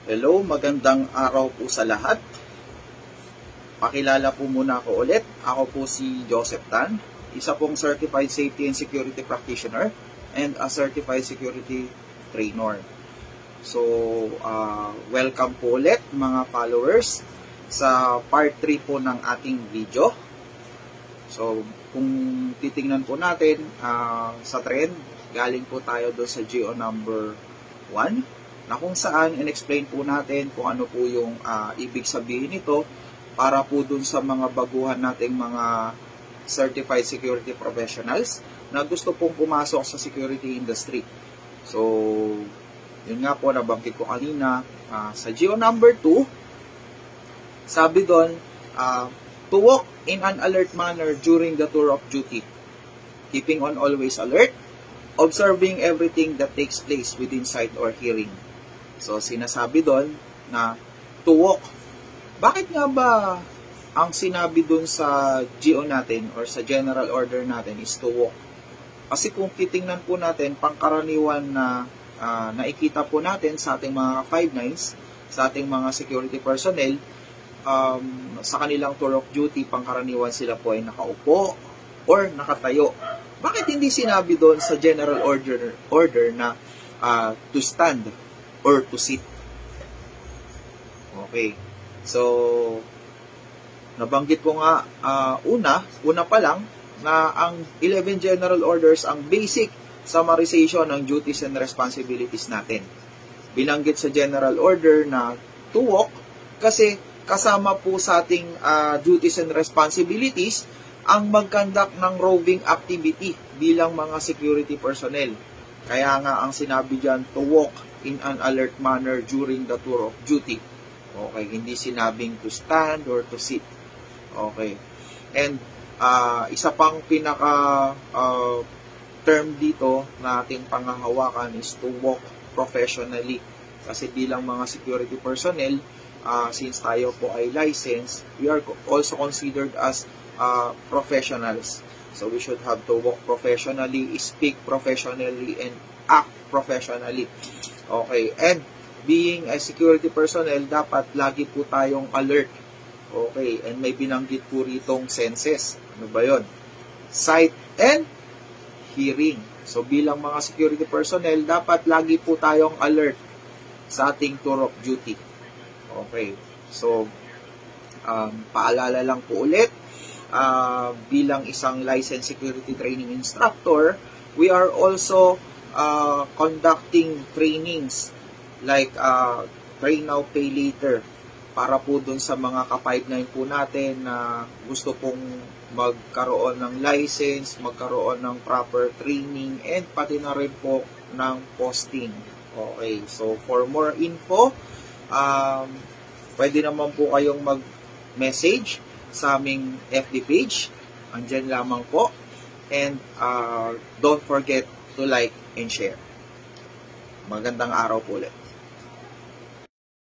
Hello, magandang araw po sa lahat. Pakilala po muna ako ulit. Ako po si Joseph Tan, isa pong Certified Safety and Security Practitioner and a Certified Security Trainer. So, welcome po ulit mga followers sa part 3 po ng ating video. So, kung titingnan po natin sa trend, galing po tayo doon sa GO number 1. Na kung saan in-explain po natin kung ano po yung ibig sabihin nito para po dun sa mga baguhan nating mga certified security professionals na gusto pong pumasok sa security industry. So, yun nga po, nabanggit ko kanina. Sa GO number 2, sabi doon, to walk in an alert manner during the tour of duty, keeping on always alert, observing everything that takes place within sight or hearing. So, sinasabi doon na to walk. Bakit nga ba ang sinabi doon sa GO natin or sa general order natin is to walk? Kasi kung titingnan po natin, pangkaraniwan na nakikita po natin sa ating mga 5-9s, sa ating mga security personnel, sa kanilang tour of duty, pangkaraniwan sila po ay nakaupo or nakatayo. Bakit hindi sinabi doon sa general order na to stand or to sit? Okay. So, nabanggit ko nga una pa lang na ang 11 general orders ang basic summarization ng duties and responsibilities natin. Binanggit sa general order na to walk kasi kasama po sa ating duties and responsibilities ang mag-conduct ng roving activity bilang mga security personnel. Kaya nga ang sinabi dyan, to walk in an alert manner during the tour of duty. Okay, hindi sinabing to stand or to sit. Okay. And isa pang pinaka term dito na ating panghahawakan is to walk professionally. Kasi bilang mga security personnel, since tayo po ay licensed, we are also considered as professionals. So we should have to walk professionally, speak professionally, and act professionally. Okay, and being a security personnel, dapat lagi po tayong alert. Okay, and may binanggit po ritong senses. Ano ba yun? Sight and hearing. So bilang mga security personnel, dapat lagi po tayong alert sa ating tour of duty. Okay, so paalala lang po ulit, bilang isang licensed security training instructor, we are also conducting trainings like train now, pay later, para po dun sa mga ka-5-9 po natin na gusto pong magkaroon ng license, magkaroon ng proper training, and pati na rin po ng posting. Okay, so for more info, pwede naman po kayong mag-message sa aming FB page. Andyan lamang po. And don't forget to like and share. Magandang araw po ulit.